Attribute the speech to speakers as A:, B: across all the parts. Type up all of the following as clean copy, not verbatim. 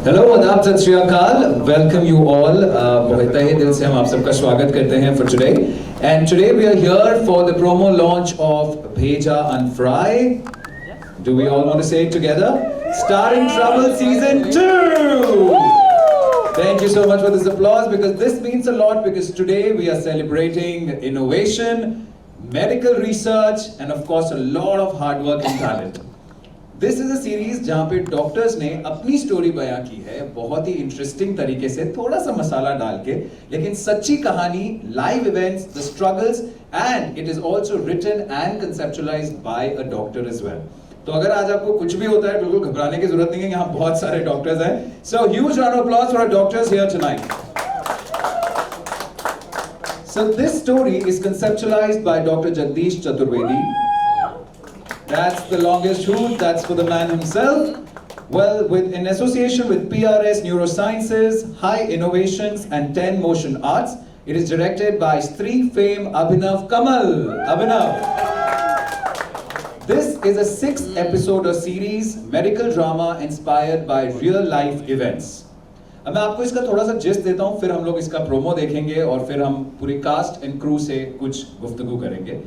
A: Hello आदाब सत श्री अकाल वेलकम यू ऑल बहुत तहे दिल से हम आप सबका स्वागत करते हैं for today and today we are here for the promo launch of Bheja अनफ्राई do we all want to say it together starring trouble season 2 Thank you so much for this applause because this means a lot because today we are celebrating innovation, medical research and of course a lot of hard work and talent. This is a series जहाँ पे doctors ने अपनी story बयां की है बहुत ही interesting तरीके से थोड़ा सा मसाला डाल के लेकिन सच्ची कहानी live events the struggles and it is also written and conceptualised by a doctor as well. तो अगर आज आपको कुछ भी होता है बिल्कुल घबराने की जरूरत नहीं है यहाँ बहुत सारे डॉक्टर्स हैं. So huge round of applause for our doctors here tonight. So this story is conceptualized by Dr. Jagdish Chaturvedi. That's the longest hoot, that's for the man himself. Well, in association with PRS Neurosciences, High Innovations and 10 Motion Arts, it is directed by Stree fame Abhinav Kamal. Abhinav. This is a 6-episode series, medical drama inspired by real life events. अब मैं आपको इसका थोड़ा सा gist देता हूँ फिर हम लोग इसका प्रोमो देखेंगे और फिर हम पूरी कास्ट एंड क्रू से कुछ गुफ्तगू करेंगे.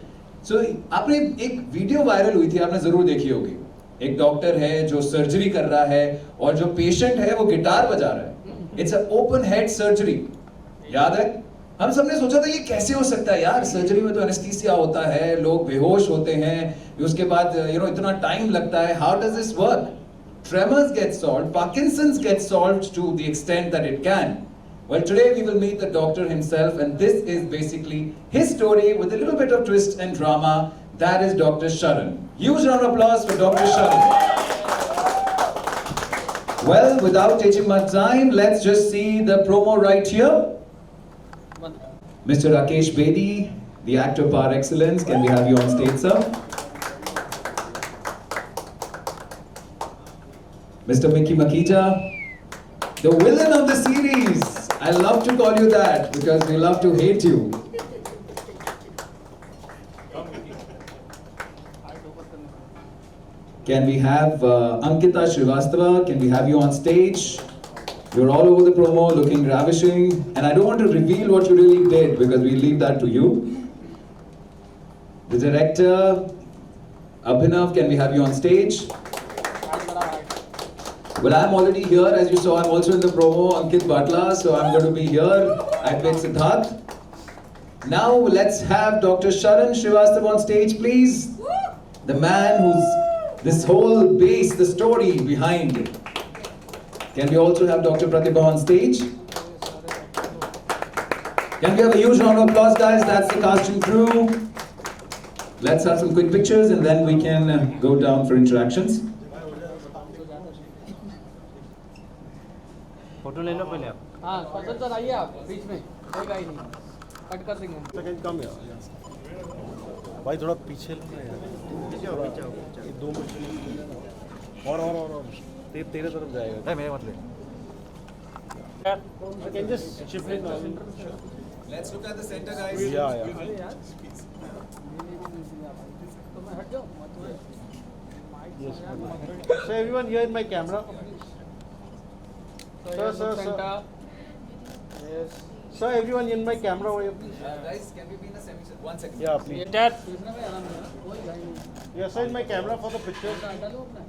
A: So, आपने एक वीडियो वायरल हुई थी आपने जरूर देखी होगी. एक डॉक्टर है जो सर्जरी कर रहा है और जो पेशेंट है वो गिटार बजा रहा है. It's a open head surgery. याद है हम सबने सोचा था ये कैसे हो सकता है यार सर्जरी में तो एनेस्थीसिया होता है लोग बेहोश होते हैं उसके बाद इतना टाइम लगता है. How does this work? Tremors get solved, Parkinson's gets solved to the extent that it can. Well, today we will meet the doctor himself and this is basically his story with a little bit of twist and drama. That is Dr. Sharan. Huge round of applause for Dr. Sharan. Well, without taking much time, let's just see the promo right here. Mr. Rakesh Bedi, the actor par excellence, can we have you on stage, sir? Mr. Mickey Makija, the villain of the series. I love to call you that because we love to hate you. Can we have Ankita Shrivastava? Can we have you on stage? You're all over the promo looking ravishing and I don't want to reveal what you really did because we leave that to you. The director, Abhinav, can we have you on stage? Well, I'm already here, as you saw. I'm also in the promo, Ankit Batla, so I'm going to be here. I played Siddharth. Now, let's have Dr. Sharan Srivastava on stage, please. The man who's this whole base, the story behind it. Can we also have Dr. Pratibha on stage? Can we have a huge round of applause, guys? That's the cast and crew. Let's have some quick pictures and then we can go down for interactions.
B: Photo ले लो पहले आप.
C: हाँ फजल sir आइए आप बीच में कोई गाई नहीं कट कर देंगे.
B: सेकंड कम है भाई थोड़ा पीछे लो ना यार. पीछे हो पीछे दो मिनट और तेरे तरफ जाएगा. नहीं मेरे मत ले. I can just shift it now.
A: Let's look at the center, guys.
B: Yeah.
C: तो मैं हट जाऊँ.
B: Yes. So everyone here in my camera. Sir. Yes. Sir, everyone in my camera over here, please.
A: Guys, can we be in a semi? 1 second.
B: Yeah, please.
C: Dad. इसमें भी आराम से कोई गाई नहीं.
B: Yes, sir, in my camera for the pictures.
C: हटा लो अपना.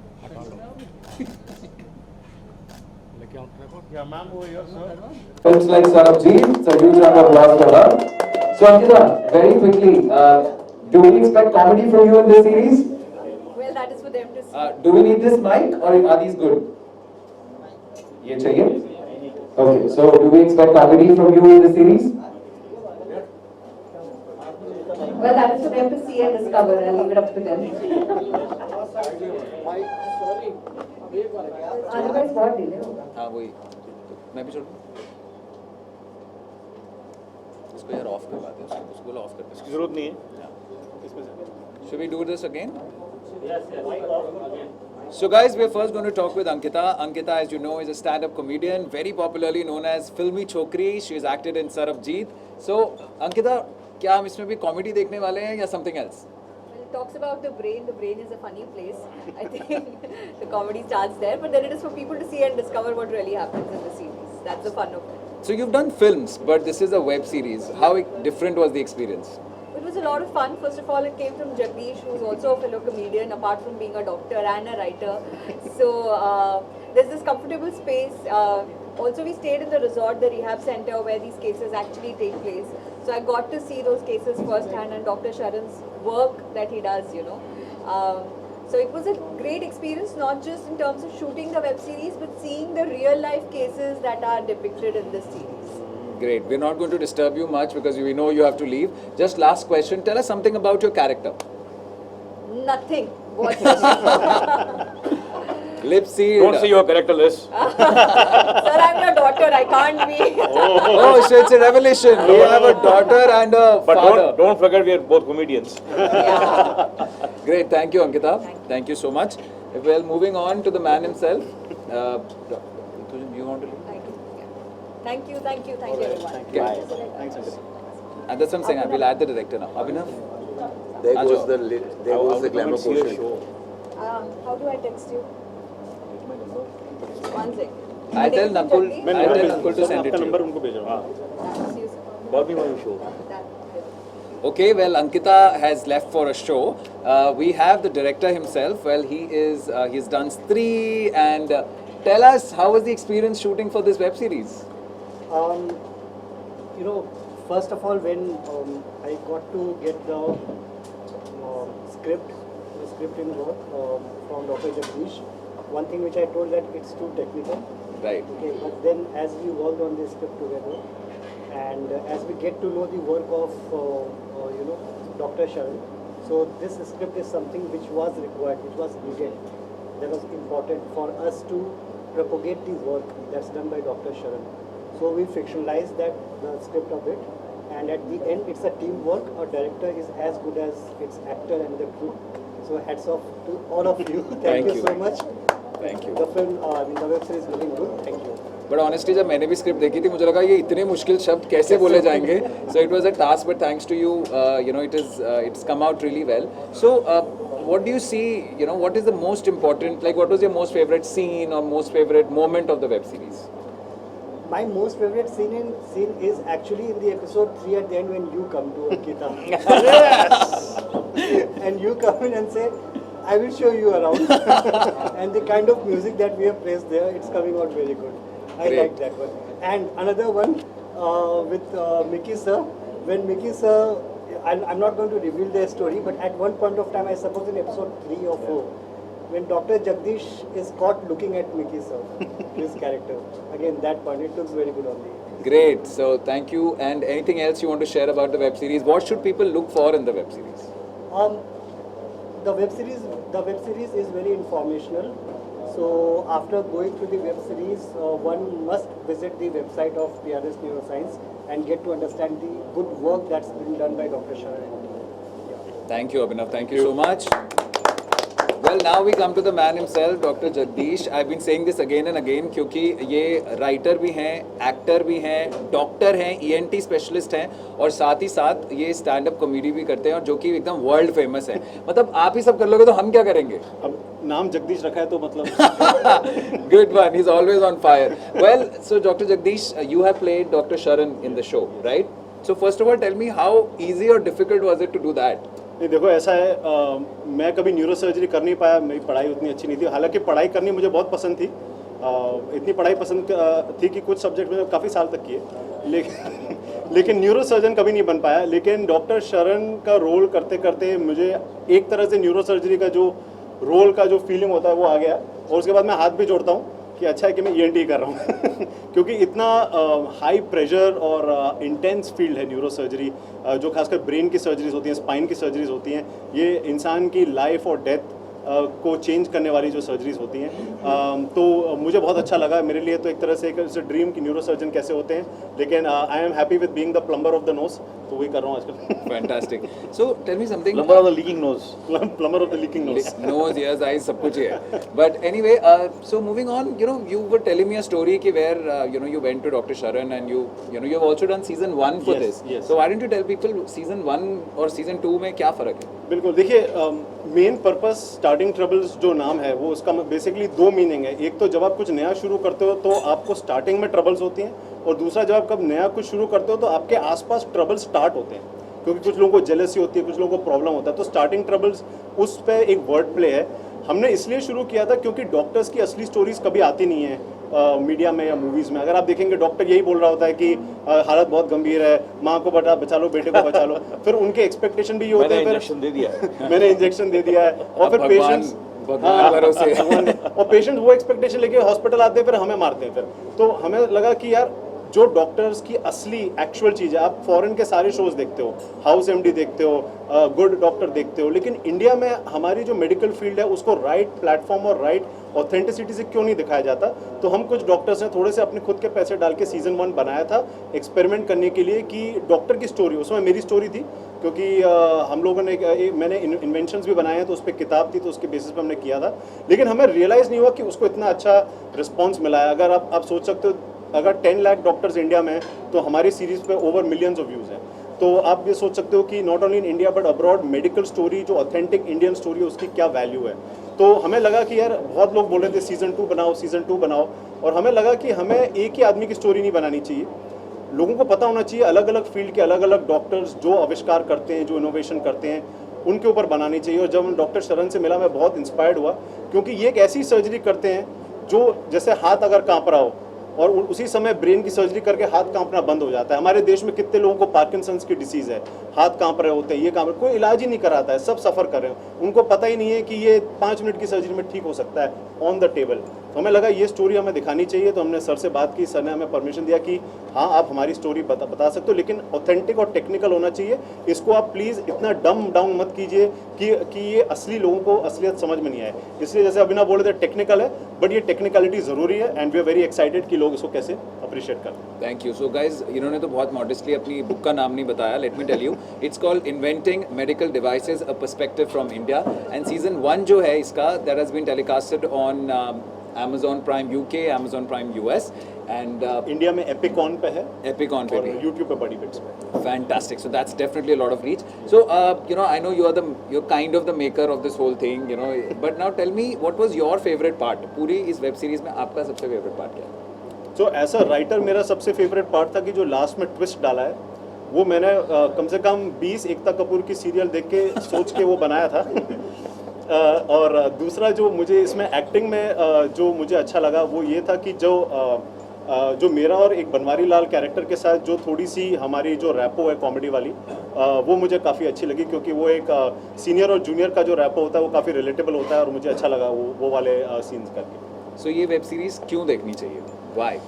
B: Yeah, ma'am, over here, sir.
A: Folks like Sarabjeet, so huge round of applause for her. So Ankita, very quickly, do we expect comedy from you in this series?
D: Well, that is for them to see.
A: Do we need this mic or are these good? ये चाहिए? Okay, so do we expect comedy from you in this series?
D: Well, that is for them to see and discover. I'll leave it up to them. Otherwise, बहुत delay होगा.
A: हाँ वही. मैं भी छोड़. इसको यार ऑफ करवा दे. उसको ऑफ कर.
B: इसकी जरूरत नहीं है.
A: Should we do this again? Yes. So guys, we're first going to talk with Ankita. Ankita, as you know, is a stand-up comedian, very popularly known as Filmy Chokri. She has acted in Sarabjeet. So, Ankita, क्या हम इसमें भी comedy देखने वाले हैं या something else?
D: Well, it talks about the brain. The brain is a funny place. I think the comedy starts there, but then it is for people to see and discover what really happens in the series. That's the fun of it.
A: So you've done films, but this is a web series. How different was the experience?
D: It was a lot of fun. First of all, it came from Jagdish, who's also a fellow comedian, apart from being a doctor and a writer. So there's this comfortable space. Also, we stayed in the resort, the rehab center, where these cases actually take place. So I got to see those cases firsthand and Dr. Sharan's work that he does, you know. So it was a great experience, not just in terms of shooting the web series, but seeing the real life cases that are depicted in this series.
A: Great. We're not going to disturb you much because we know you have to leave. Just last question. Tell us something about your character.
D: Nothing. Watch it.
A: Lip sealed.
E: Don't see your character list.
D: Sir, I'm your daughter. I can't be.
A: Oh, so it's a revelation. You have a daughter and a
E: But
A: father.
E: don't forget we are both comedians.
D: Yeah.
A: Great. Thank you, Ankita. Thank you so much. Well, moving on to the man himself. You want to leave?
D: Thank you, everyone.
A: Thanks, Ankita. And that's what I'm saying. I will add the director now. Abhinav?
F: There goes
A: Ajo.
F: the glamour quotient.
D: How do I text you? One second.
A: I tell Nakul to send it to
E: number
A: you.
E: उनको भेज रहा हूँ.
D: See you, sir.
E: Bobby Manu show.
A: Okay, well, Ankita has left for a show. We have the director himself. Well, he's done Stree, and tell us, how was the experience shooting for this web series?
G: You know, first of all, when I got to get the script in work from Dr. Jagdish, one thing which I told that it's too technical.
A: Right.
G: Okay, but then as we worked on this script together, and as we get to know the work of Dr. Sharan, so this script is something which was required, which was needed, that was important for us to propagate the work that's done by Dr. Sharan. So we fictionalized the script a bit, and at the end it's a teamwork. A director is as good as its actor and the crew. So hats off to all of you. Thank you so much.
A: Thank you.
G: The film, the web series is looking good. Thank you.
A: But honestly, जब मैंने भी script देखी थी, मुझे लगा ये इतने मुश्किल शब्द कैसे बोले जाएंगे. So it was a task, but thanks to you, it's come out really well. So what do you see? What is the most important? Like, what was your most favorite scene or most favorite moment of the web series?
G: My most favorite scene is actually in the episode 3 at the end when you come to Ankita. Yes! And you come in and say, I will show you around. And the kind of music that we have placed there, it's coming out very good. I
A: Great.
G: like that one. And another one with Mickey sir. When Mickey sir, I'm not going to reveal their story, but at one point of time, I suppose in episode 3 or 4, when Dr. Jagdish is caught looking at Mickey sir, his character. Again, that point, it looks very good on the...
A: Great. So thank you. And anything else you want to share about the web series? What should people look for in the web series?
G: The web series is very informational. So after going through the web series, one must visit the website of PRS Neuroscience and get to understand the good work that's been done by Dr. Sharan.
A: Thank you, Abhinav. Thank you so much. Well, now we come to the man himself, Dr. Jagdish. I've been saying this again and again क्योंकि ये writer भी हैं, actor भी हैं, doctor हैं, ENT specialist हैं और साथ ही साथ ये स्टैंड अप कॉमेडी भी करते हैं और जो कि एकदम वर्ल्ड फेमस है. मतलब आप ही सब कर लोगे तो हम क्या करेंगे?
B: अब नाम जगदीश रखा है तो मतलब
A: Good one. He's always on fire. Well, so Dr. Jagdish, you have played Dr. Sharan in the show, right? So first of all, tell me how easy or difficult was it to do that?
B: नहीं देखो ऐसा है मैं कभी neuro surgery कर नहीं पाया. मेरी पढ़ाई उतनी अच्छी नहीं थी. हालांकि पढ़ाई करनी मुझे बहुत पसंद थी. इतनी पढ़ाई पसंद थी कि कुछ सब्जेक्ट में काफ़ी साल तक किए लेकिन न्यूरो सर्जन कभी नहीं बन पाया. लेकिन डॉक्टर शरण का रोल करते करते मुझे एक तरह से न्यूरो सर्जरी का जो रोल का जो फीलिंग होता है वो आ गया और उसके बाद मैं हाथ भी जोड़ता हूँ कि अच्छा है कि मैं ENT कर रहा हूँ क्योंकि इतना हाई प्रेशर और इंटेंस फील्ड है न्यूरो सर्जरी जो खासकर ब्रेन की सर्जरीज होती हैं, स्पाइन की सर्जरीज होती हैं. ये इंसान की लाइफ और डेथ को चेंज करने वाली जो सर्जरीज होती हैं। तो मुझे बहुत अच्छा लगा, मेरे लिए तो एक तरह से एक ड्रीम की न्यूरो सर्जन कैसे होते हैं, लेकिन I am happy with being the plumber of the nose, तो वही कर रहा हूँ आजकल।
H: Fantastic. So tell me something.
E: Plumber of the leaking nose.
B: Plumber of the leaking nose.
H: Nose, ears, eyes, सब कुछ है. But anyway, so moving on, you were telling me a story कि where you went to Dr. Sharan and you've also done season 1 for
B: Yes,
H: this.
B: yes.
H: So why don't you tell people season 1 और season 2 में क्या फर्क है?
B: बिल्कुल, देखिए main purpose starting troubles जो नाम है वो उसका बेसिकली दो मीनिंग है। एक तो जब आप कुछ नया शुरू करते हो तो आपको स्टार्टिंग में ट्रबल्स होती हैं, और दूसरा जब आप कब नया कुछ शुरू करते हो तो आपके आसपास ट्रबल्स स्टार्ट होते हैं, क्योंकि कुछ लोगों को जेलसी होती है, कुछ लोगों को प्रॉब्लम होता है। तो स्टार्टिंग ट्रबल्स उस पे एक वर्ड प्ले है। हमने इसलिए शुरू किया था क्योंकि डॉक्टर्स की असली स्टोरीज कभी आती नहीं है मीडिया में या मूवीज़ में। अगर आप देखेंगे डॉक्टर यही बोल रहा होता है कि हालत बहुत गंभीर है, माँ को बचा लो, बेटे को बचा लो, फिर उनके एक्सपेक्टेशन भी ये होते
E: मैंने
B: हैं,
E: इंजेक्शन दे दिया है।
B: मैंने इंजेक्शन दे दिया है, और फिर पेशेंट्स
H: भगवान भरोसे।
B: और पेशेंट वो एक्सपेक्टेशन लेके हॉस्पिटल आते हैं, फिर हमें मारते हैं। फिर तो हमें लगा कि यार जो डॉक्टर्स की असली एक्चुअल चीज़ है, आप फॉरेन के सारे शोज देखते हो, हाउस एमडी देखते हो, गुड डॉक्टर देखते हो, लेकिन इंडिया में हमारी जो मेडिकल फील्ड है उसको राइट प्लेटफॉर्म और राइट ऑथेंटिसिटी से क्यों नहीं दिखाया जाता। तो हम कुछ डॉक्टर्स ने थोड़े से अपने खुद के पैसे डाल के सीजन 1 बनाया था एक्सपेरिमेंट करने के लिए कि डॉक्टर की स्टोरी, उसमें मेरी स्टोरी थी, क्योंकि हम लोगों ने मैंने इन्वेंशंस भी बनाए हैं, तो उस पर किताब थी, तो उसके बेसिस पे हमने किया था, लेकिन हमें रियलाइज़ नहीं हुआ कि उसको इतना अच्छा रिस्पॉन्स मिला है। अगर आप सोच सकते हो, अगर 10 लाख डॉक्टर्स इंडिया में हैं तो हमारी सीरीज़ पे ओवर मिलियंस ऑफ व्यूज़ हैं। तो आप ये सोच सकते हो कि not only in India but abroad medical story, जो ऑथेंटिक इंडियन स्टोरी है, उसकी क्या वैल्यू है। तो हमें लगा कि यार बहुत लोग बोल रहे थे सीज़न 2 बनाओ, सीज़न 2 बनाओ, और हमें लगा कि हमें एक ही आदमी की स्टोरी नहीं बनानी चाहिए, लोगों को पता होना चाहिए अलग अलग फील्ड के अलग अलग डॉक्टर्स जो आविष्कार करते हैं, जो इनोवेशन करते हैं, उनके ऊपर बनानी चाहिए। और जब डॉक्टर शरण से मिला मैं बहुत इंस्पायर्ड हुआ, क्योंकि ये एक ऐसी सर्जरी करते हैं जो जैसे हाथ अगर काँप रहा हो और उसी समय ब्रेन की सर्जरी करके हाथ कांपना बंद हो जाता है। हमारे देश में कितने लोगों को पार्किंसंस की डिसीज़ है, हाथ कांप रहे होते हैं, ये कांप रहे, कोई इलाज ही नहीं कराता है, सब सफ़र कर रहे हो, उनको पता ही नहीं है कि ये 5 मिनट की सर्जरी में ठीक हो सकता है ऑन द टेबल। तो हमें लगा ये स्टोरी हमें दिखानी चाहिए, तो हमने सर से बात की, सर ने हमें परमिशन दिया कि हाँ आप हमारी स्टोरी बता सकते हो, लेकिन ऑथेंटिक और टेक्निकल होना चाहिए। इसको आप प्लीज़ इतना डम डाउन मत कीजिए कि ये असली लोगों को असलियत समझ में नहीं आए। इसलिए जैसे अभी ना बोले थे टेक्निकल है, बट ये टेक्निकलिटी ज़रूरी है, and we are very excited कि लोग इसको कैसे अप्रिशिएट करते हैं।
H: Thank you. सो गाइज, इन्होंने तो बहुत मॉडेस्टली अपनी बुक का नाम नहीं बताया, let me tell you, it's called inventing medical devices a perspective from India, and season 1 जो है इसका, that has been telecasted on Amazon Prime UK, Amazon Prime US, and
B: India में एपिकॉन पे है,
H: Epicon पे
B: और
H: भी।
B: यूट्यूब पे बड़ी बिट्स पे।
H: Fantastic. So that's definitely a lot of reach. So I know you're kind of the maker of this whole thing, But now tell me, what was your favorite part? पूरी इस web series में आपका सबसे favourite part क्या है?
B: तो as a writer मेरा सबसे फेवरेट पार्ट था कि जो लास्ट में ट्विस्ट डाला है, वो मैंने कम से कम 20 एकता कपूर की सीरियल देख के सोच के वो बनाया था। और दूसरा जो मुझे इसमें एक्टिंग में जो मुझे अच्छा लगा वो ये था कि जो मेरा और एक बनवारी लाल कैरेक्टर के साथ जो थोड़ी सी हमारी जो रैपो है कॉमेडी वाली, वो मुझे काफ़ी अच्छी लगी, क्योंकि वो एक सीनियर और जूनियर का जो रैपो होता है वो काफ़ी रिलेटेबल होता है, और मुझे अच्छा लगा वो वाले सीन्स करके।
H: सो ये वेब सीरीज क्यों देखनी चाहिए? वाई?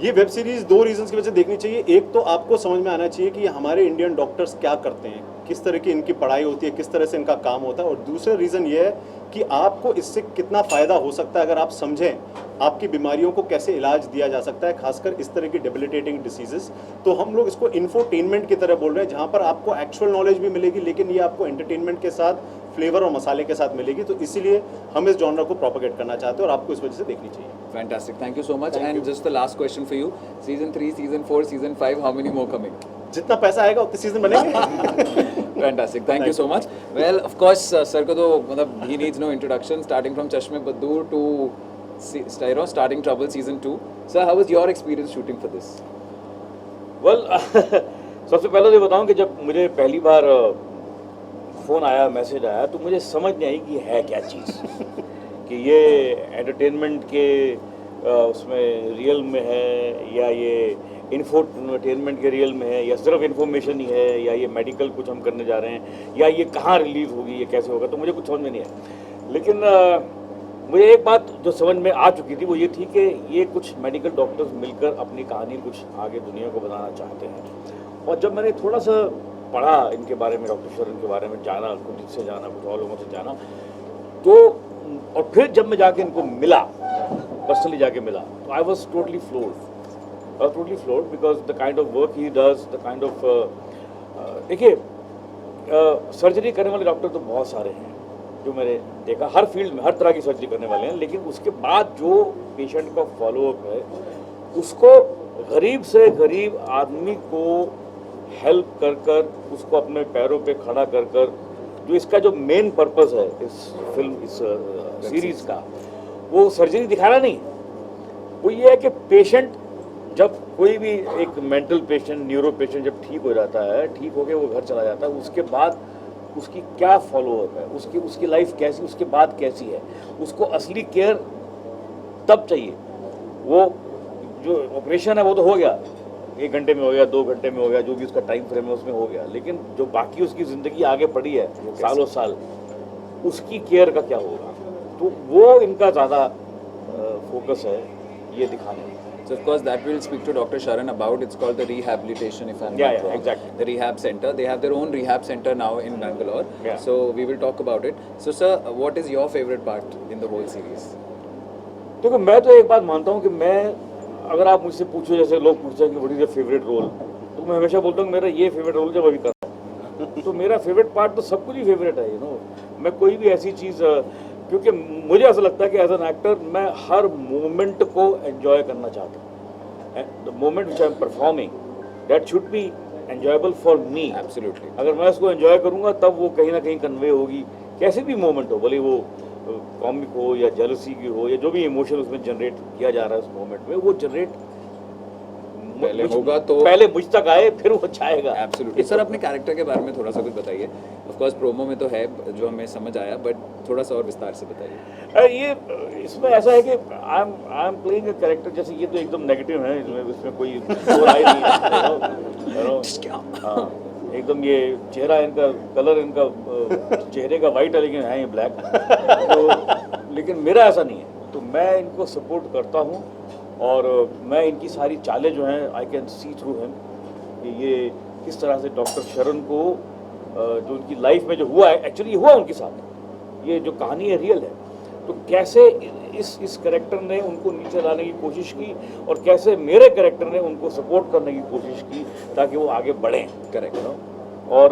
B: ये वेब सीरीज़ 2 रीजंस की वजह से देखनी चाहिए। एक तो आपको समझ में आना चाहिए कि हमारे इंडियन डॉक्टर्स क्या करते हैं, किस तरह की इनकी पढ़ाई होती है, किस तरह से इनका काम होता है, और दूसरा रीज़न ये है कि आपको इससे कितना फ़ायदा हो सकता है अगर आप समझें आपकी बीमारियों को कैसे इलाज दिया जा सकता है, खासकर इस तरह की डेबिलिटेटिंग डिसीजेस। तो हम लोग इसको इन्फोटेनमेंट की तरह बोल रहे हैं, जहाँ पर आपको एक्चुअल नॉलेज भी मिलेगी, लेकिन ये आपको एंटरटेनमेंट के साथ फ्लेवर और मसाले के साथ मिलेगी। तो इसीलिए हम इस जॉनर को प्रोपेगेट करना चाहते हैं, और आपको इस वजह से देखनी चाहिए।
H: Fantastic. Thank you so much. And just the last question for you. Season 3, Season 4, Season 5, how many more coming?
B: जितना पैसा आएगा उतने सीजन बनेंगे।
H: Fantastic. Thank you so much. Well, of course, sir को तो मतलब he needs no introduction. Starting from Chashme Baddur to starting Trouble Season 2. Sir, how was your experience shooting for this?
E: Well, सबसे पहले तो बताऊं कि जब मुझे पहली बार फ़ोन आया, मैसेज आया, तो मुझे समझ नहीं आई कि है क्या चीज़। कि ये एंटरटेनमेंट के उसमें रियल में है, या ये इन्फोटेनमेंट के रियल में है, या सिर्फ इन्फॉर्मेशन ही है, या ये मेडिकल कुछ हम करने जा रहे हैं, या ये कहाँ रिलीज़ होगी, ये कैसे होगा, तो मुझे कुछ समझ में नहीं आया। लेकिन मुझे एक बात जो समझ में आ चुकी थी वो ये थी कि ये कुछ मेडिकल डॉक्टर्स मिलकर अपनी कहानी कुछ आगे दुनिया को बताना चाहते हैं। और जब मैंने थोड़ा सा पढ़ा इनके बारे में, डॉक्टर शरण के बारे में जाना, कुछ इससे जाना, कुछ और लोगों से जाना, तो और फिर जब मैं जाके इनको मिला, पर्सनली जाके मिला, तो I was totally floored because the kind of work he does, the kind of, देखिए सर्जरी करने वाले डॉक्टर तो बहुत सारे हैं जो मैंने देखा, हर फील्ड में हर तरह की सर्जरी करने वाले हैं, लेकिन उसके बाद जो पेशेंट का फॉलोअप है उसको गरीब से गरीब आदमी को हेल्प कर कर, उसको अपने पैरों पे खड़ा कर कर, जो इसका जो मेन पर्पस है इस फिल्म, इस सीरीज का, वो सर्जरी दिखाना नहीं, वो ये है कि पेशेंट, जब कोई भी एक मेंटल पेशेंट, न्यूरो पेशेंट जब ठीक हो जाता है, ठीक होके वो घर चला जाता है, उसके बाद उसकी क्या फॉलोअप है, उसकी लाइफ कैसी, उसके बाद कैसी है, उसको असली केयर तब चाहिए। वो जो ऑपरेशन है वो तो हो गया, 1 घंटे में हो गया, 2 घंटे में हो गया, जो भी उसका टाइम फ्रेम है उसमें हो गया, लेकिन जो बाकी उसकी ज़िंदगी आगे पड़ी है सालों साल, उसकी केयर का क्या होगा, तो वो इनका ज़्यादा फोकस है ये दिखाने में।
H: So of course that we'll speak to Dr. Sharan about. It's called the rehabilitation, if I'm not wrong.
E: Exactly.
H: The rehab center. They have their own rehab center now in Bangalore.
E: Yeah.
H: So we will talk about it. So sir, what is your favorite part in the whole series?
E: देखो, मैं तो एक बात मानता हूँ कि मैं, अगर आप मुझसे पूछो, जैसे लोग पूछते हैं कि what is your favourite role, तो मैं हमेशा बोलता हूँ मेरा ये फेवरेट रोल जब अभी कर रहा हूँ, तो मेरा फेवरेट पार्ट तो सब कुछ ही फेवरेट है, मैं कोई भी ऐसी चीज़, क्योंकि मुझे ऐसा लगता है कि एज एन एक्टर मैं हर मोमेंट को एंजॉय करना चाहता हूँ। The moment which I am performing, that should be enjoyable for me.
H: Absolutely.
E: अगर मैं उसको एंजॉय करूँगा तब वो कहीं ना कहीं कन्वे होगी, कैसे भी मोमेंट हो, भले वो कॉमिक हो या जेलसी की हो या जो भी इमोशन उसमें जनरेट किया जा रहा है उस मोमेंट में, वो जनरेट
H: पहले होगा तो
E: पहले मुझ तक आए, फिर वो चाहेगा।
H: एब्सोल्युटली। सर अपने कैरेक्टर के बारे में थोड़ा सा कुछ बताइए। ऑफ कोर्स प्रोमो में तो है जो हमें समझ आया, बट थोड़ा सा और विस्तार से बताइए।
E: ये इसमें ऐसा है कि I am playing a character, जैसे ये तो एकदम नेगेटिव है, इसमें कोई राय नहीं है, हाँ, एकदम ये चेहरा इनका, कलर इनका चेहरे का वाइट है लेकिन है ये ब्लैक, तो लेकिन मेरा ऐसा नहीं है, तो मैं इनको सपोर्ट करता हूँ और मैं इनकी सारी चालें जो हैं I can see through him, कि ये किस तरह से डॉक्टर शरण को जो उनकी लाइफ में जो हुआ है, एक्चुअली हुआ उनके साथ, ये जो कहानी है रियल है, तो कैसे इस कैरेक्टर ने उनको नीचे लाने की कोशिश की और कैसे मेरे कैरेक्टर ने उनको सपोर्ट करने की कोशिश की ताकि वो आगे बढ़ें। करेक्ट। और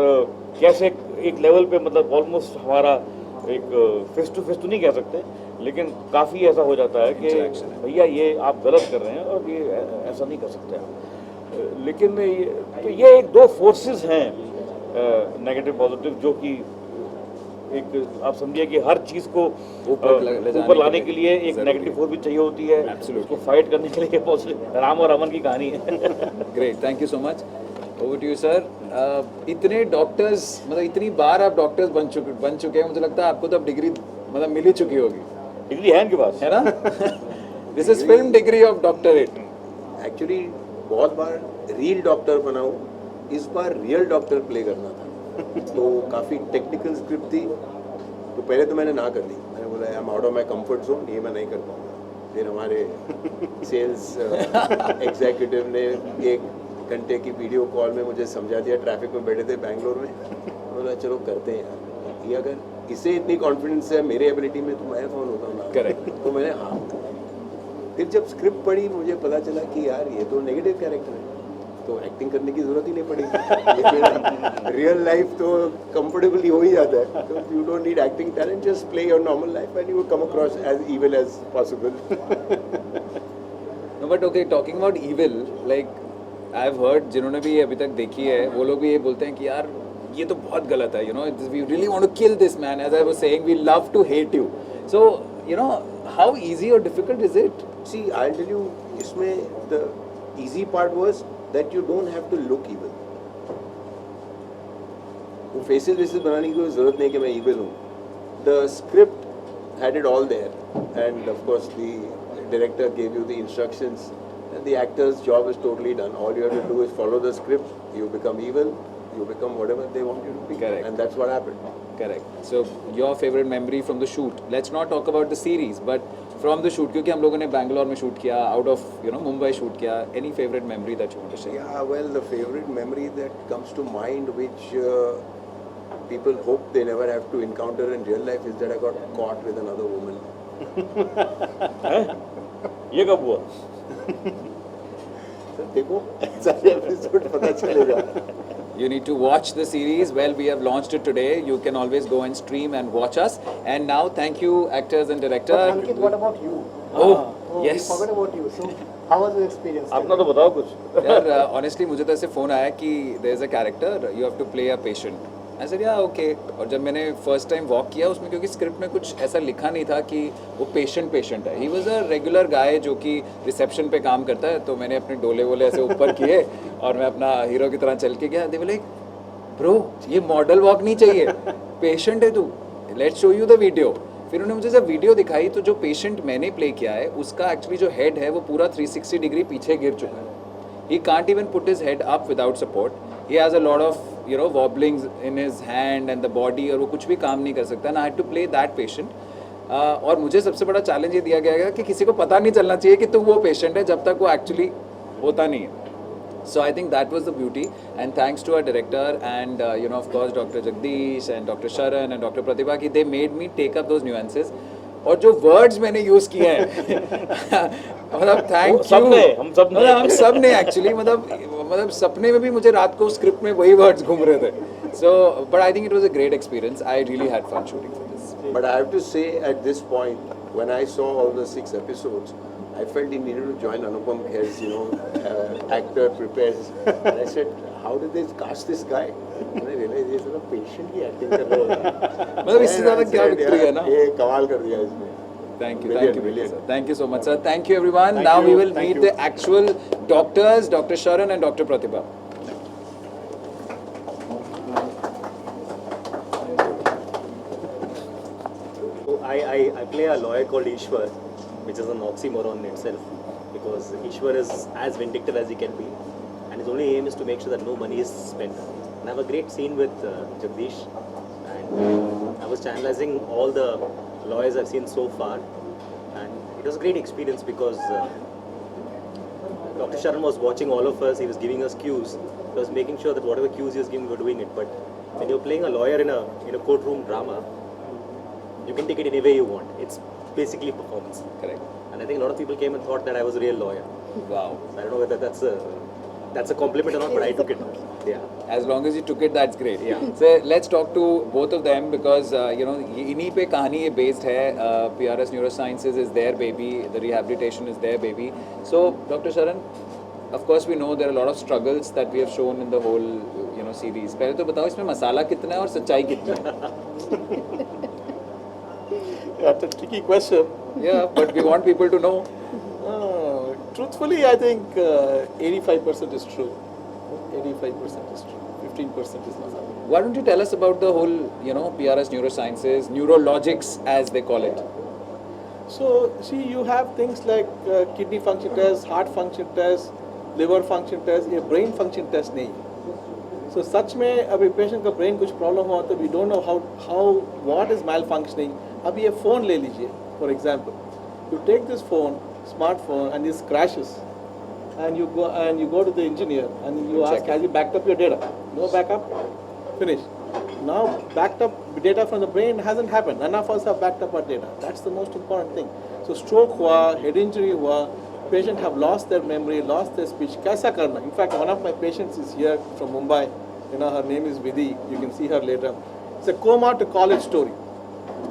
E: कैसे एक लेवल पे, मतलब ऑलमोस्ट हमारा एक फेस टू फेस तो नहीं कह सकते, लेकिन काफ़ी ऐसा हो जाता है कि भैया ये आप गलत कर रहे हैं और ये ऐसा नहीं कर सकते आप, लेकिन ये एक दो फोर्सेस हैं, नेगेटिव पॉजिटिव, जो कि एक आप समझिए कि हर चीज़ को ऊपर लाने के लिए एक नेगेटिव फोर्स भी चाहिए होती है, उसको फाइट करने के लिए पॉजिटिव, राम और रावण की कहानी है।
H: Great, thank you so much. Over to you sir. इतने डॉक्टर्स, मतलब इतनी बार आप डॉक्टर्स बन चुके हैं, मुझे लगता है आपको तो अब डिग्री मतलब मिल ही चुकी होगी।
E: डिग्री है इनके पास,
H: है ना? This is film degree of doctorate.
F: Actually बहुत बार रियल डॉक्टर बना हूँ, इस बार रियल डॉक्टर प्ले करना था, तो काफ़ी टेक्निकल स्क्रिप्ट थी, तो पहले तो मैंने ना कर दी, मैंने बोला I am out of my comfort zone, ये मैं नहीं कर पाऊँगा। फिर हमारे सेल्स एग्जीक्यूटिव ने 1 घंटे की वीडियो कॉल में मुझे समझा दिया, ट्रैफिक में बैठे थे बैंगलोर में, बोला चलो करते हैं यार, ये अगर इसे इतनी कॉन्फिडेंस है मेरे एबिलिटी में तो मैं कौन होता हूँ ना।
H: करेक्ट।
F: तो मैंने हाँ, फिर जब स्क्रिप्ट पढ़ी मुझे पता चला कि यार ये तो नेगेटिव कैरेक्टर है, तो एक्टिंग करने की जरूरत ही नहीं पड़ी। रियल लाइफ तो कंफर्टेबली हो ही जाता है, तो you don't need acting talent, just play your normal life and you will come across as evil as possible.
H: No but okay, talking about evil, like I have heard, जिन्होंने भी अभी तक देखी है वो लोग भी ये बोलते हैं कि यार ये तो बहुत गलत है, you know, we really want to kill this man, as I was saying we love to hate you, so you know how easy और difficult is it?
F: See I tell you, इसमें the easy part was that you don't have to look evil. वो faces वेसेस बनाने की कोई जरूरत नहीं कि मैं इविल हूँ। The script had it all there and of course the director gave you the instructions and the actor's job is totally done. All you have to do is follow the script, you become evil, you become whatever they want you to be.
H: Correct.
F: And that's what happened.
H: Correct. So your favorite memory from the shoot, let's not talk about the series, but from the shoot, क्योंकि हम लोगों ने बैंगलोर में shoot किया, out of Mumbai shoot किया, any favorite memory that you want to share?
F: Yeah, well, the favorite memory that comes to mind, which people hope they never have to encounter in real life is that I got caught with another woman.
E: ये कब हुआ?
F: So, देखो सारे episode पता चलेगा.
H: You need to watch the series. Well, we have launched it today. You can always go and stream and watch us. And now, thank you, actors and director.
G: But Ankit, what about you?
H: Oh, yes.
G: We forgot about you. So, how was your experience?
E: अपना तो बताओ कुछ.
H: यार honestly मुझे तो ऐसे phone आया कि there is a character, you have to play a patient. I said yeah okay. और जब मैंने first time walk किया उसमें क्योंकि स्क्रिप्ट में कुछ ऐसा लिखा नहीं था कि वो पेशेंट है. He was a regular guy जो कि रिसेप्शन पे काम करता है. तो मैंने अपने डोले वोले ऐसे ऊपर किए और मैं अपना हीरो की तरह चल के गया. They were like, bro ये मॉडल वॉक नहीं चाहिए, पेशेंट है तू, let's show you the video. फिर उन्होंने मुझे जब वीडियो दिखाई तो जो पेशेंट मैंने प्ले किया है उसका एक्चुअली जो हेड है वो पूरा 360 डिग्री पीछे गिर चुका है. He can't even put his head up without support. He has a lot of wobblings in his hand and the body और वो कुछ भी काम नहीं कर सकता. And I had to play that patient. और मुझे सबसे बड़ा चैलेंज ये दिया गया कि किसी को पता नहीं चलना चाहिए कि तू वो पेशेंट है जब तक वो एक्चुअली होता नहीं है. So I think that was the beauty, and thanks to our director and of course Dr. Jagdish and Dr. Sharan and Dr. Pratibha कि they made me take up those nuances. और जो words मैंने use किए हैं मतलब thank you
E: हम सब ने
H: एक्चुअली मतलब सपने में भी मुझे रात को स्क्रिप्ट में वही वर्ड्स घूम रहे थे. So but I think it was a great experience. I really had fun shooting for this.
F: But I have to say at this point, when I saw all the 6 episodes, I felt he needed to join Anupam Kher's, actor prepares. And I said, how did they cast this guy? And I realized he's a patient की acting कर रहा होगा.
H: मतलब इससे ज़्यादा क्या victory है ना.
F: ये कमाल कर दिया इसने.
H: Thank you,
F: Brilliant.
H: Thank you so much, sir. Thank you, everyone. Now we will meet the actual doctors, Dr. Sharan and Dr. Pratibha.
B: I play a lawyer called Ishwar, which is an oxymoron in itself, because Ishwar is as vindictive as he can be, and his only aim is to make sure that no money is spent. And I have a great scene with Jagdish, and I was channelizing all the lawyers I've seen so far, and it was a great experience because Dr. Sharan was watching all of us, he was giving us cues, he was making sure that whatever cues he was giving, we were doing it. But when you're playing a lawyer in a courtroom drama, you can take it any way you want. It's basically performance.
H: Correct.
B: And I think a lot of people came and thought that I was a real lawyer.
H: Wow.
B: So I don't know whether that's a compliment or not, but I took it. Yeah.
H: As long as you took it, that's great.
B: Yeah.
H: So let's talk to both of them because इन्हीं पे कहानी ये based है. PRS Neurosciences is their baby. The rehabilitation is their baby. So Dr. Sharan, of course we know there are a lot of struggles that we have shown in the whole series. पहले तो बताओ इसमें मसाला कितना है और सच्चाई कितनी है.
I: That's a tricky question.
H: Yeah, but we want people to know.
I: Truthfully, I think 85% is true. 85% is true. 15% is not.
H: Why don't you tell us about the whole, PRS Neurosciences, neurologics as they call it?
I: So, see, you have things like kidney function test, heart function test, liver function test, ये brain function test नहीं. So, such में अभी patient का brain कुछ problem हुआ तो we don't know how what is malfunctioning. अभी ये phone ले लीजिए, for example. You take this phone, smartphone, and this crashes, and you go to the engineer and you ask, has he backed up your data? No backup, finish. Now backed up data from the brain hasn't happened. None of us have backed up our data. That's the most important thing. So stroke हुआ, head injury हुआ, patient have lost their memory, lost their speech. कैसा करना? In fact, one of my patients is here from Mumbai. Her name is Bedi. You can see her later. It's a coma to college story.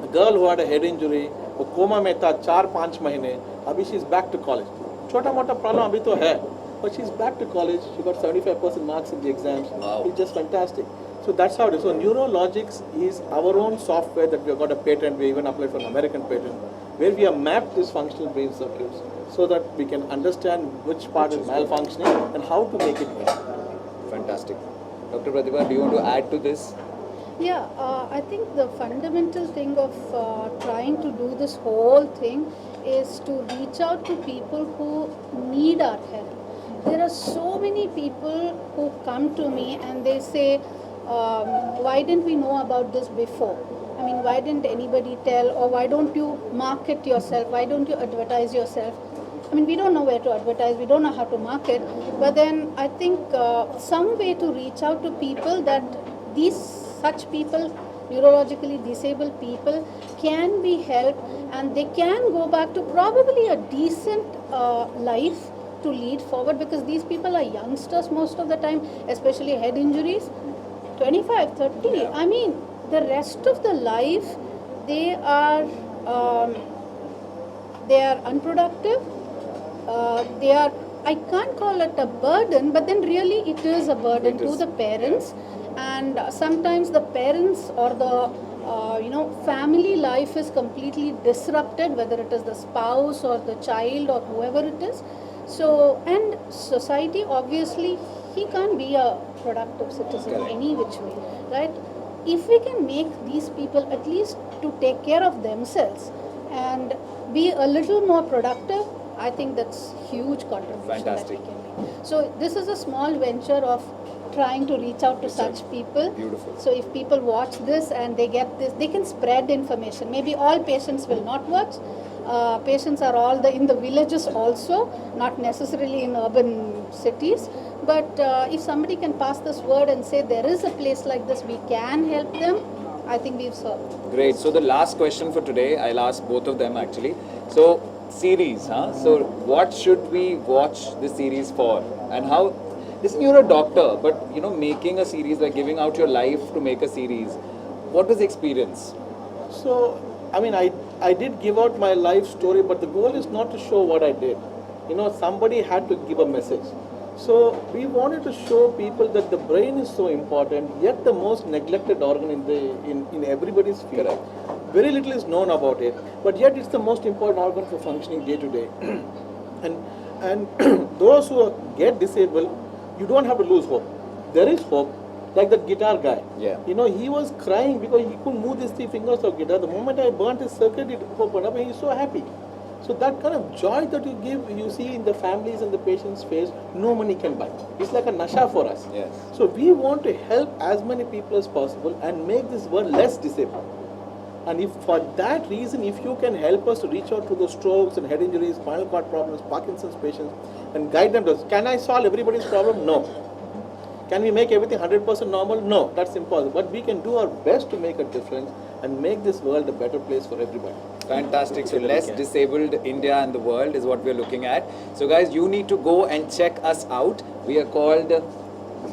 I: A girl who had a head injury, वो coma में था 4-5 महीने. अभी she is back to college. छोटा मोटा problem अभी तो है, but she is back to college. She got 75% marks in the exams.
H: Wow.
I: It's just fantastic. So that's how it is. So Neurologics is our own software that we have got a patent. We even applied for an American patent, where we have mapped these functional brain circuits so that we can understand which part is malfunctioning and how to make it work.
H: Fantastic. Dr. Pratibha, do you want to add to this?
J: Yeah, I think the fundamental thing of trying to do this whole thing is to reach out to people who need our help. There are so many people who come to me and they say, why didn't we know about this before? I mean, why didn't anybody tell, or why don't you market yourself? Why don't you advertise yourself? I mean, we don't know where to advertise, we don't know how to market, but then I think some way to reach out to people that these such people, neurologically disabled people, can be helped and they can go back to probably a decent life to lead forward, because these people are youngsters most of the time, especially head injuries, 25, 30. I mean, the rest of the life they are unproductive. They are, I can't call it a burden, but then really it is a burden to the parents. And sometimes the parents or the family life is completely disrupted, whether it is the spouse or the child or whoever it is. So, and society, obviously, he can't be a productive citizen any which way, right? If we can make these people at least to take care of themselves and be a little more productive, I think that's huge contribution.
H: Fantastic.
J: That we can make. So this is a small venture of trying to reach out to such people.
H: Beautiful.
J: So if people watch this and they get this, they can spread information. Maybe all patients will not watch. Patients are all in the villages also, not necessarily in urban cities. But if somebody can pass this word and say there is a place like this, we can help them, I think we've served.
H: Great. So the last question for today, I'll ask both of them actually. So series, huh? So what should we watch the series for? And how, listen, you're a doctor, but making a series, like giving out your life to make a series, what was the experience?
I: So, I mean, I did give out my life story, but the goal is not to show what I did. Somebody had to give a message. So we wanted to show people that the brain is so important, yet the most neglected organ in everybody's field.
H: Correct.
I: Very little is known about it, but yet it's the most important organ for functioning day to day. And those who get disabled, you don't have to lose hope. There is hope. Like that guitar guy.
H: Yeah.
I: He was crying because he couldn't move his 3 fingers of guitar. The moment I burnt his circuit, it opened up and he's so happy. So that kind of joy that you see in the families and the patient's face, no money can buy. It's like a nasha for us.
H: Yes.
I: So we want to help as many people as possible and make this world less disabled. And if for that reason, if you can help us to reach out to those strokes and head injuries, spinal cord problems, Parkinson's patients, and guide them to, can I solve everybody's problem? No. Can we make everything 100% normal? No, that's impossible. But we can do our best to make a difference and make this world a better place for everybody.
H: Fantastic. So less disabled India and the world is what we're looking at. So guys, you need to go and check us out. We are called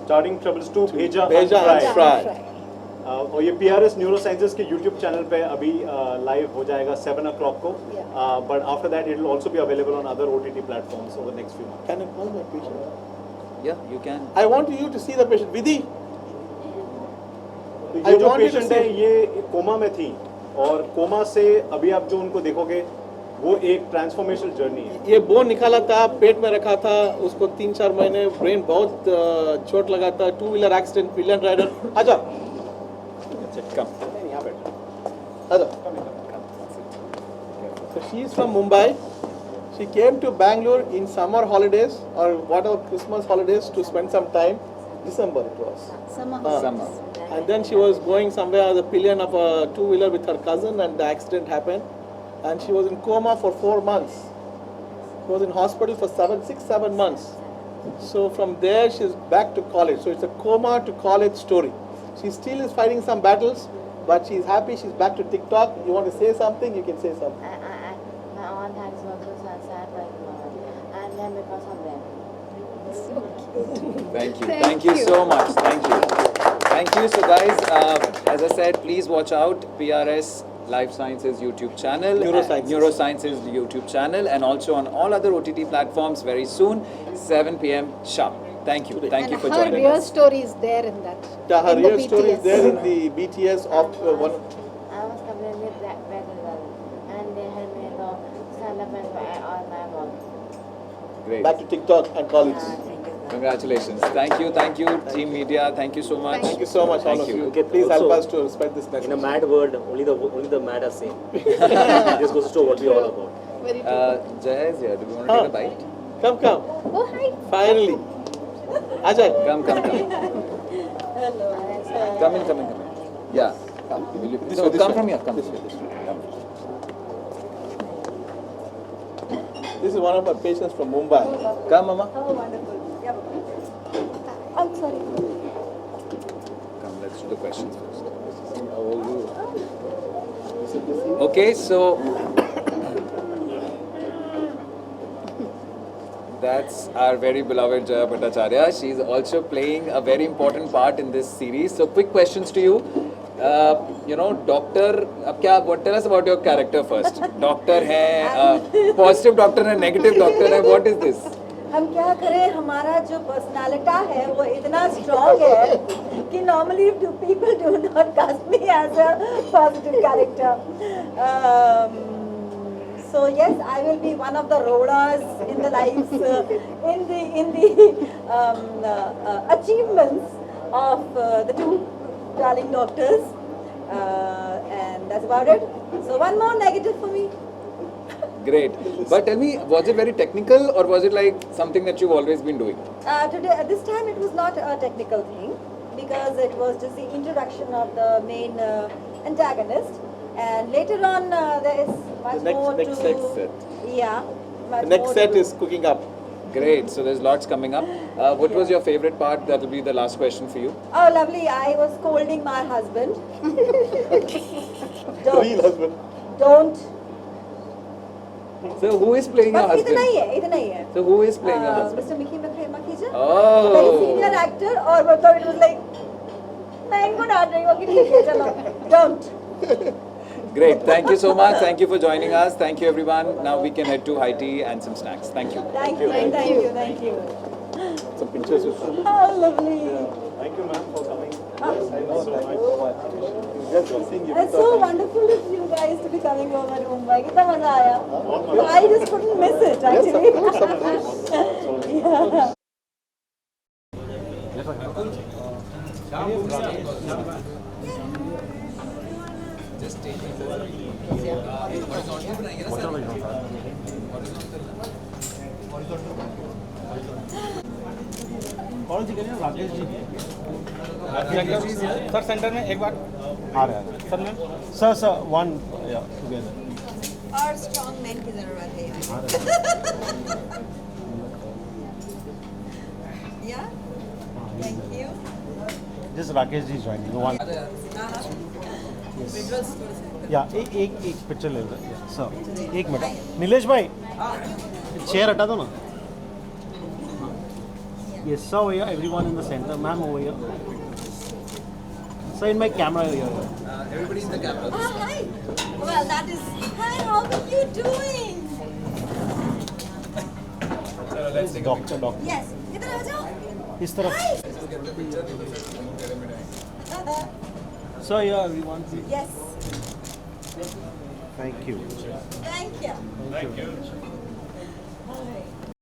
B: Starting Troubles 2 Bheja
I: Unfry.
B: और ये PRS Neurosciences के YouTube channel पे अभी live हो जाएगा 7 o'clock को. But after that it will also be available on other OTT platforms over the next few months.
I: Can I call my patient?
H: Yeah, you can.
I: I want you to see the patient. Vidhi.
B: तो ये जो patient है ये coma में थी और coma से अभी आप जो उनको देखोगे वो एक ट्रांसफॉर्मेशनल जर्नी है.
I: ये बोन निकाला था, पेट में रखा था, उसको 3-4 महीने ब्रेन बहुत चोट लगा था, 2-wheeler एक्सीडेंट, पिलियन राइडर. आजा.
H: Come.
B: यहाँ बैठ.
I: आजा. So she is from Mumbai. She came to Bangalore in summer holidays or whatever Christmas holidays to spend some time. December it was.
H: Summer.
I: And then she was going somewhere the pillion of a 2-wheeler with her cousin and the accident happened. And she was in coma for 4 months. She was in hospital for 6-7 months. So from there she's back to college. So it's a coma to college story. She still is fighting some battles, but she's happy. She's back to TikTok. You want to say something? You can say something.
K: My aunt has worked with sad right now, and then because of them.
H: Thank you. Thank you so much. Thank you. Thank you. So guys, as I said, please watch out PRS Life Sciences YouTube channel, Neurosciences YouTube channel, and also on all other OTT platforms very soon, 7 p.m. sharp. Thank you. Thank you for joining us.
J: Her real story is there in that.
I: Her real story is there in the BTS of one.
K: I was completely very well, and they helped me to stand up and on my work.
H: Great.
I: Back to TikTok and college.
H: Congratulations. Thank you, Team Media. Thank you so much.
I: Thank you so much, all of you.
L: Okay,
I: please help
L: also,
I: us to spread this message.
L: In a mad world, only the mad are sane. This goes to show what we are all about.
J: Very true.
H: Jay is here. Do you want to take a bite?
I: Come.
J: Oh, hi.
I: Finally. Ajay.
H: Come.
K: Hello.
H: Come in. Yeah. Come.
I: This
H: No,
I: way,
H: come
I: way.
H: from here. Come.
I: This way. Come. This is one of my patients from Mumbai. Come, Mama.
D: Oh, wonderful. Yep. I'm sorry.
H: Come let's do the questions first. Okay, so that's our very beloved Jaya Bhattacharya. She's also playing a very important part in this series. So, quick questions to you. Doctor, tell us about your character first. Doctor hai, positive doctor hai, negative doctor hai. What is this?
M: हम क्या करें, हमारा जो personality है वो इतना strong है कि normally people do not cast me as a positive character. So yes, I will be one of the rollers in the lives, in the achievements of the two darling doctors, and that's about it. So one more negative for me.
H: Great. But tell me, was it very technical or was it like something that you've always been doing?
M: Today, this time it was not a technical thing because it was just the introduction of the main antagonist, and later on there is much more to.
I: Next set.
M: Yeah.
I: The next set is cooking up.
H: Great. So there's lots coming up. What was your favorite part? That will be the last question for you.
M: Oh, lovely! I was scolding my husband.
B: Real husband.
M: Don't.
H: So who is playing your
M: बस
H: husband?
M: इतना ही है.
H: So who is playing your husband?
M: Mr. Mickey Makija.
H: Oh.
M: Very senior actor, और वो तो it was like मैं इनको डांट रही हूँ कि ठीक है चलो. Don't.
H: Great. Thank you so much. Thank you for joining us. Thank you everyone. Now we can head to high tea and some snacks. Thank you.
M: Thank you.
B: Some pictures with you.
M: How lovely.
B: Thank you, ma'am, for coming.
M: It's so wonderful of you guys to be coming over to Mumbai. कितना मजा आया. I just couldn't miss it actually. Yeah.
H: Just take it.
L: कौन सी करिए Rakesh ji
C: sir centre में एक बार
L: आ रहा है sir ma'am sir one together
M: और strong men की जरूरत है यहाँ. Yeah. Thank you.
L: This Rakesh ji joining one या एक पिक्चर ले रहा है सर. एक मिनट नीलेश भाई चेयर हटा दो ना. Yes, sir, over here, everyone in the center. Ma'am, over here. Sir, in my camera here.
H: Everybody in the camera.
M: Hi. Well, that is. Hi, how are you doing?
H: Let's take
L: Doctor.
M: Yes. इधर आ जाओ.
L: इस तरफ. Sir, yeah, everyone.
M: Yes.
L: Thank you.
M: Thank you.
B: Thank you.